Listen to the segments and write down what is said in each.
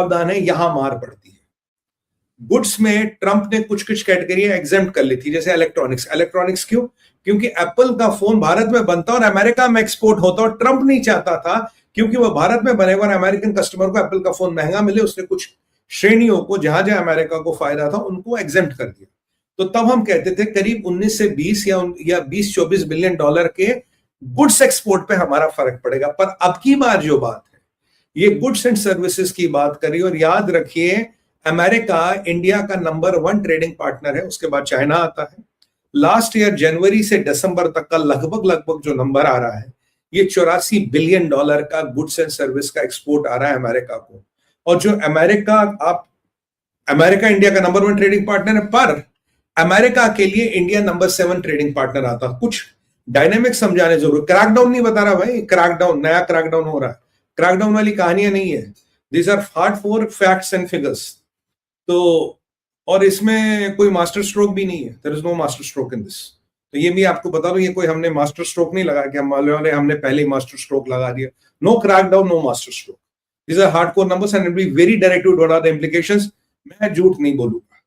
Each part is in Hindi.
प्रावधान है, यहां मार पड़ती है। गुड्स में ट्रंप ने कुछ कुछ कैटेगरी एग्जेम्प्ट कर ली थी, जैसे इलेक्ट्रॉनिक्स क्यों? क्योंकि एप्पल का फोन भारत में बनता और अमेरिका में एक्सपोर्ट होता, और ट्रंप नहीं चाहता था क्योंकि वो भारत में बनेगा और अमेरिकन कस्टमर को एप्पल का फोन महंगा मिले, उसने कुछ श्रेणियों को जहां जहां अमेरिका को फायदा था उनको एग्जेम्प्ट कर दिया। तो तब हम कहते थे करीब 19 से 20 या 20-24 बिलियन डॉलर के गुड्स एक्सपोर्ट पे हमारा फर्क पड़ेगा। पर अब की बार जो बात है, ये गुड्स एंड सर्विसेज की बात करी, और याद रखिए अमेरिका इंडिया का नंबर 1 ट्रेडिंग पार्टनर है, उसके बाद चाइना आता है। लास्ट ईयर जनवरी से दिसंबर तक का लगभग जो नंबर आ रहा है, ये 84 बिलियन डॉलर का गुड्स एंड सर्विस का एक्सपोर्ट आ रहा है अमेरिका को। और जो अमेरिका इंडिया का नंबर 1 ट्रेडिंग पार्टनर है, पर अमेरिका के लिए इंडिया नंबर 7 ट्रेडिंग पार्टनर आता। कुछ डायनेमिक समझाने जरूर, क्रैकडाउन नहीं बता रहा भाई, नया क्रैकडाउन हो रहा है, क्रैकडाउन वाली कहानियां नहीं है, these are hard for facts and figures. तो और इसमें कोई मास्टर स्ट्रोक भी नहीं है, there is no master stroke in this. तो ये भी आपको बता दो, ये कोई हमने मास्टर स्ट्रोक नहीं लगा कि हमने पहले ही मास्टर स्ट्रोक लगा दिया। No crackdown, no master stroke, these are hardcore numbers and it will be very direct to what are the implications. मैं झूठ नहीं बोलूंगा।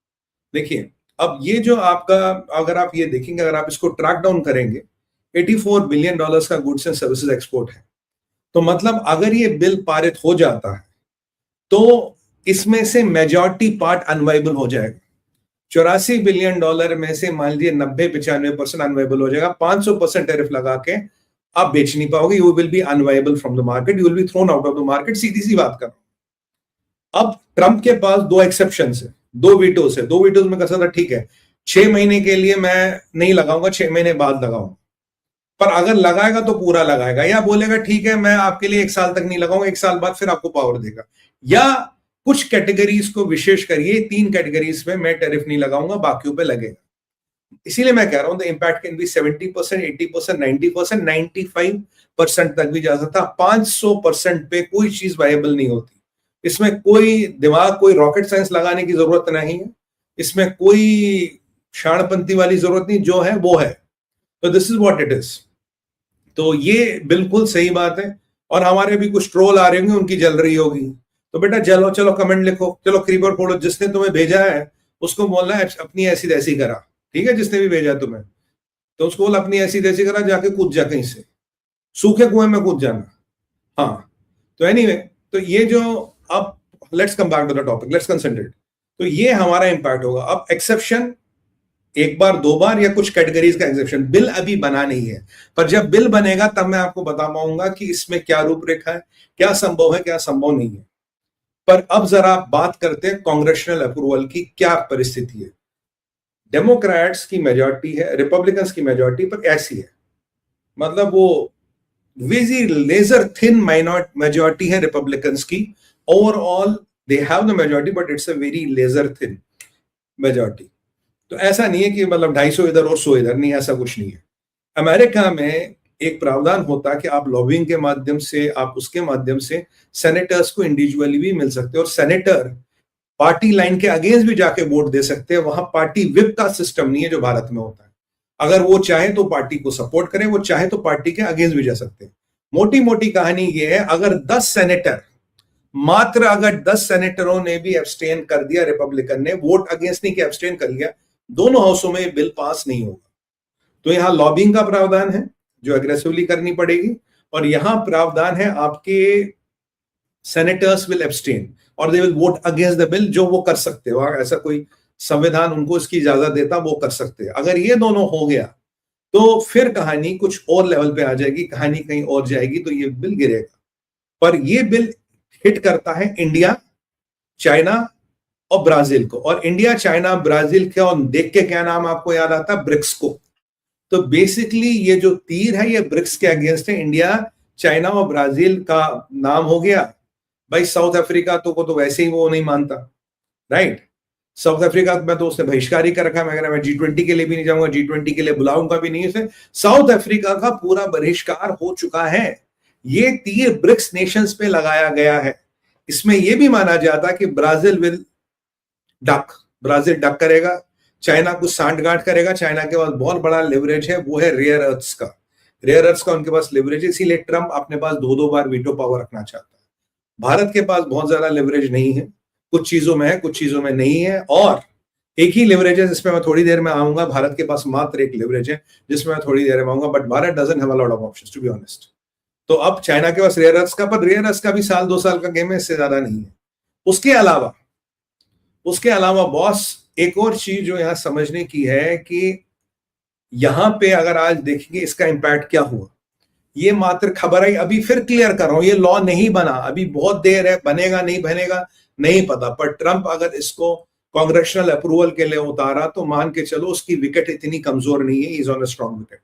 देखिए अब ये जो आपका, अगर आप ये देखेंगे, अगर आप इसको ट्रैक डाउन करेंगे, 84 बिलियन डॉलर्स का गुड्स एंड सर्विसेज एक्सपोर्ट है। तो मतलब अगर ये बिल पारित हो जाता है तो इसमें से मेजॉरिटी पार्ट अनवाइबल हो जाएगा। 84 बिलियन डॉलर में से मान लीजिए 90-95% अनवाइबल हो जाएगा। 500% टैरिफ लगा के आप बेच नहीं पाओगे, you will be unviable from the market, you will be thrown out of the market. सीधी सी बात कर। अब ट्रंप के पास 2 एक्सेप्शन है, 2 वीटोस है। 2 वीटोस में कहा था ठीक है 6 महीने के लिए मैं नहीं लगाऊंगा, 6 महीने बाद लगाऊंगा। पर अगर लगाएगा तो पूरा लगाएगा, या बोलेगा ठीक है मैं आपके लिए 1 साल तक नहीं लगाऊंगा, 1 साल बाद फिर आपको पावर देगा। या कुछ कैटेगरीज को विशेष करिए, 3 कैटेगरीज में मैं टैरिफ नहीं लगाऊंगा, बाकियों पे लगेगा। इसीलिए मैं कह रहा हूं द इंपैक्ट कैन बी 70%, 80%, 90%, 95% तक भी जा सकता। 500% पे कोई चीज वायबल नहीं होती। इसमें कोई दिमाग, कोई रॉकेट साइंस लगाने की जरूरत नहीं है, इसमें कोई शाणपंथी वाली जरूरत नहीं, जो है वो है। तो this is what it is. तो ये बिल्कुल सही बात है। और हमारे भी कुछ ट्रोल आ रहे होंगे, उनकी जल रही होगी, तो बेटा चलो कमेंट लिखो, चलो क्रीपर फोड़ो, जिसने तुम्हें भेजा है उसको बोलना है अपनी ऐसी तैसी करा, ठीक है? जिसने भी भेजा तुम्हें तो उसको बोल अपनी ऐसी तैसी करा, जाके कूद जा कहीं से, सूखे कुएं में कूद जाना। हाँ, तो एनीवे, तो ये जो, अब let's come back to the topic, let's concentrate. तो ये हमारा इंपैक्ट होगा। अब एक्सेप्शन 1 बार 2 बार या कुछ कैटेगरीज का एक्सेप्शन, बिल अभी बना नहीं है, पर जब बिल बनेगा तब मैं आपको बता पाऊंगा कि इसमें क्या रूपरेखा है, क्या संभव है, क्या संभव नहीं है। पर अब जरा बात करते हैं कांग्रेशनल अप्रूवल की क्या परिस्थिति है। डेमोक्रेट्स की मेजॉरिटी है, रिपब्लिकन्स की मेजॉरिटी पर ऐसी है, मतलब वो वेरी लेजर थिन मेजॉरिटी है रिपब्लिकन्स की। Overall they have the majority but it's a very laser thin majority. तो ऐसा नहीं है कि मतलब 250 इधर और 100 इधर, नहीं, ऐसा कुछ नहीं है। अमेरिका में एक प्रावधान होता है कि आप लॉबिंग के माध्यम से, आप उसके माध्यम से सेनेटर्स को इंडिविजुअली भी मिल सकते हैं, और सेनेटर पार्टी लाइन के अगेंस्ट भी जाके वोट दे सकते हैं। वहां पार्टी विप का सिस्टम नहीं है जो भारत में होता है। अगर वो चाहे तो पार्टी को सपोर्ट करें, वो चाहे तो पार्टी के अगेंस्ट भी जा सकते हैं। मोटी मोटी कहानी ये है, अगर 10 सेनेटर, मात्र अगर 10 सेनेटरों ने भी एब्सटेन कर दिया, रिपब्लिकन ने वोट अगेंस्ट नहीं किया, एब्सटेन कर लिया, दोनों हाउसों में बिल पास नहीं होगा। तो यहां लॉबिंग का प्रावधान है जो एग्रेसिवली करनी पड़ेगी, और यहां प्रावधान है आपके सेनेटर्स विल एब्सटेन और they will vote against the bill, जो वो कर सकते हो। ऐसा कोई संविधान उनको इसकी इजाजत देता, वो कर सकते हैं। अगर ये दोनों हो गया तो फिर कहानी कुछ और लेवल पे आ जाएगी, कहानी कहीं और जाएगी, तो ये बिल गिरेगा। पर ये बिल हिट करता है इंडिया, चाइना और ब्राजील को। और इंडिया, चाइना, ब्राजील के, और देख के क्या नाम आपको याद आता है? ब्रिक्स को। तो बेसिकली ये जो तीर है ये ब्रिक्स के अगेंस्ट है। इंडिया, चाइना और ब्राजील का नाम हो गया भाई। साउथ अफ्रीका तो को तो वैसे ही वो नहीं मानता, राइट? साउथ अफ्रीका में तो उसने बहिष्कार ही कर रखा है। मैं G20 के लिए भी नहीं जाऊंगा, G20 के लिए बुलाऊंगा भी नहीं उसे। साउथ अफ्रीका का पूरा बहिष्कार हो चुका है। ये तीर ब्रिक्स नेशंस पे लगाया गया है। इसमें यह भी माना जाता है कि ब्राजील डक करेगा, चाइना कुछ सांठगांठ करेगा। चाइना के पास बहुत बड़ा लिवरेज है, वो है रेयर अर्थ्स का। रेयर अर्थ्स का उनके पास लिवरेज है, इसीलिए ट्रंप अपने पास 2-2 बार वीटो पावर रखना चाहता है। भारत के पास बहुत ज्यादा लेवरेज नहीं है, कुछ चीजों में है, कुछ चीजों में नहीं है। और एक ही लेवरेज है जिसमें मैं थोड़ी देर में आऊंगा, भारत के पास मात्र एक लेवरेज है जिसमें मैं थोड़ी देर में आऊंगा, but Bharat doesn't have a lot of options to be honest. तो अब चाइना के पास रेयर अर्थ का, पर रेयर अर्थ का भी साल 2 साल का गेम है, इससे ज्यादा नहीं है। उसके अलावा बॉस एक और चीज जो यहां समझने की है कि यहां पे अगर आज देखेंगे इसका इंपैक्ट क्या हुआ, ये मात्र खबर आई, अभी फिर क्लियर कर रहा हूं, ये लॉ नहीं बना, अभी बहुत देर है, बनेगा नहीं बनेगा नहीं पता, पर ट्रंप अगर इसको कांग्रेशनल अप्रूवल के लिए उतारा तो मान के चलो उसकी विकेट इतनी कमजोर नहीं है, is on a strong wicket.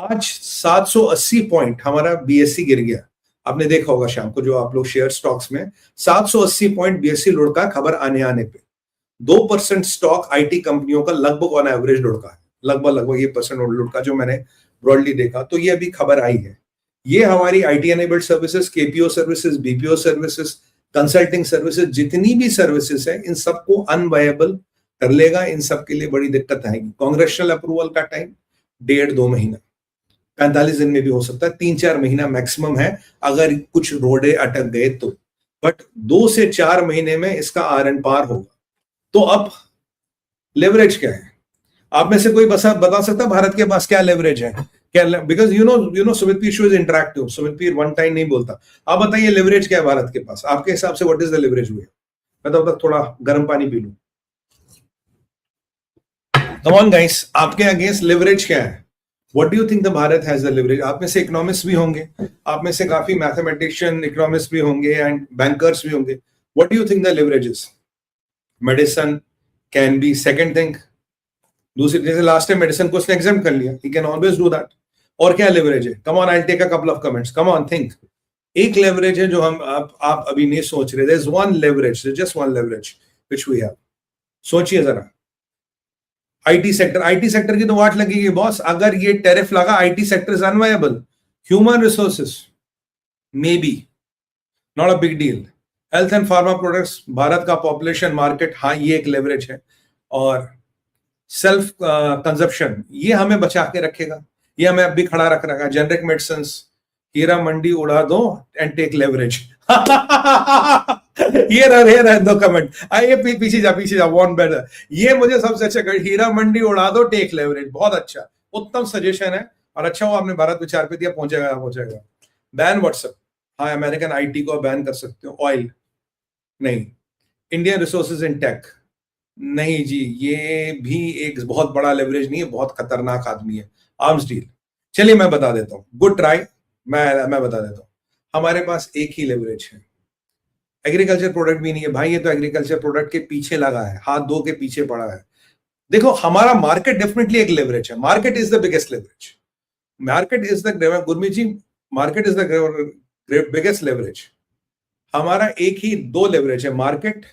आज 780 पॉइंट हमारा बीएससी गिर गया, आपने देखा होगा शाम को जो आप लोग शेयर स्टॉक्स में 780 पॉइंट बीएससी लुढ़का, खबर आने पे 2% स्टॉक आईटी कंपनियों का लगभग ऑन एवरेज लुढ़का है, लगभग ये परसेंट लुढ़का जो मैंने ब्रॉडली देखा। तो ये अभी खबर आई है, ये हमारी IT enabled services, KPO services, BPO services, consulting services, जितनी भी सर्विसेज है इन सबको अनवायबल कर लेगा, इन सब के लिए बड़ी दिक्कत आएगी। कांग्रेशनल अप्रूवल का टाइम 1.5-2 महीना, 45 दिन में भी हो सकता है, 3-4 महीना मैक्सिमम है अगर कुछ रोडे अटक गए तो, बट 2 से 4 महीने में इसका आर एंड पार होगा। तो अब लेवरेज क्या है, आप में से कोई बता सकता भारत के पास क्या लेवरेज है क्या? Because you know Sumit Pir show is interactive, Sumit Pir one time नहीं बोलता। आप बताइए लेवरेज क्या है भारत के पास आपके हिसाब से, व्हाट इज द लेवरेज हुए? मैं तब तक थोड़ा गर्म पानी पी लूं। कम ऑन गाइस, आपके अगेंस्ट लेवरेज क्या है? What do you think the Bharat has the leverage? आप में से इकोनॉमिस्ट भी होंगे, आप में से काफी मैथमेटिशियन इकोनॉमिस्ट भी होंगे एंड बैंकर्स भी होंगे। What do you think the leverage is? Medicine can be second thing, दूसरी, जैसे लास्ट टाइम मेडिसिन को उसने एग्जाम कर लिया, he can always do that. और क्या लेवरेज है? Come on, I take a couple of comments, come on think. एक लेवरेज है जो हम आप अभी नहीं सोच रहे, there is one leverage, just one leverage which we have. सोचिए जरा, आईटी सेक्टर की तो वाट लगेगी बॉस, अगर ये टैरिफ लगा IT sector is unviable. Human resources may be not a big deal. Health and pharma products, Bharat का पॉपुलेशन मार्केट, हाँ ये एक लेवरेज है। और सेल्फ कंजप्शन, ये हमें बचा के रखेगा, ये हमें अब भी खड़ा रख रखा है। जेनरिक मेडिसिन, हीरा मंडी उड़ा दो एंड टेक लेवरेज। ये रहे दो कमेंट, आइए पीछे जा वन बेटर, ये मुझे सबसे अच्छा कर, हीरा मंडी उड़ा दो टेक लेवरेज, बहुत अच्छा उत्तम सजेशन है। और अच्छा हुआ आपने भारत विचार पे दिया, पहुंचेगा। बैन व्हाट्सएप, हाँ अमेरिकन आईटी को बैन कर सकते हो। ऑयल नहीं, इंडियन रिसोर्सेज इन टेक नहीं जी, ये भी एक बहुत बड़ा लेवरेज नहीं है, बहुत खतरनाक आदमी है। आर्म्स डील, चलिए मैं बता देता हूं, गुड ट्राई, मैं बता देता हूं। हमारे पास एक ही लेवरेज है, एग्रीकल्चर प्रोडक्ट भी नहीं है भाई, ये तो एग्रीकल्चर प्रोडक्ट के पीछे लगा है, हाथ धो के पीछे पड़ा है। देखो हमारा मार्केट डेफिनेटली एक लेवरेज है, market is the biggest leverage, market is the, Gurmeet ji, market is the biggest leverage. हमारा एक ही 2 लेवरेज है, मार्केट,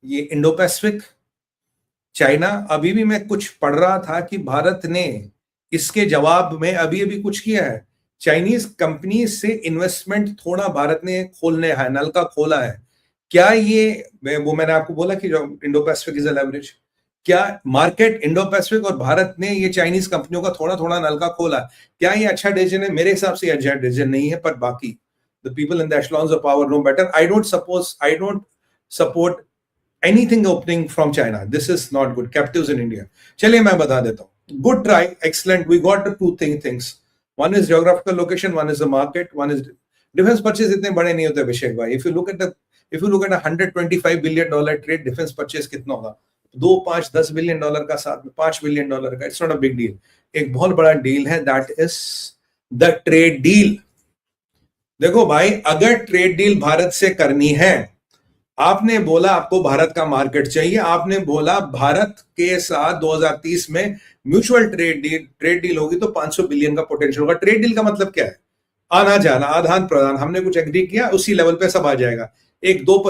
ये इंडो पैसिफिक, चाइना। अभी भी मैं कुछ पढ़ रहा था कि भारत ने इसके जवाब में अभी कुछ किया है, चाइनीज कंपनी से इन्वेस्टमेंट थोड़ा भारत ने खोलने है, नलका खोला है। क्या ये वो मैंने आपको बोला कि जो Indo Pacific is a leverage, क्या मार्केट इंडो पैसिफिक और भारत ने ये चाइनीज कंपनियों का थोड़ा नलका खोला, क्या ये अच्छा डिसीजन है? मेरे हिसाब से अच्छा डिसीजन नहीं है, पर बाकी the people in the echelons of power know better. I don't support anything opening from China. This is not good. Captives in India. चलिए मैं बता देता हूँ. Good try, excellent. We got the 2 things. One is geographical location, one is the market, one is defense purchase. इतने बड़े नहीं होते अभिषेक भाई. If you look at a $125 billion trade, defense purchase कितना होगा? 2, 5, $10 billion का, साथ में $5 billion का. It's not a big deal. एक बहुत बड़ा डील है, that is the trade deal. देखो भाई, अगर ट्रेड डील भारत से करनी है, आपने बोला आपको भारत का मार्केट चाहिए, आपने बोला भारत के साथ 2030 में म्यूचुअल ट्रेड डील होगी तो 500 बिलियन का पोटेंशियल होगा। ट्रेड डील का मतलब क्या है? आना जाना, आदान प्रदान, हमने कुछ एग्री किया, उसी लेवल पे सब आ जाएगा। एक 2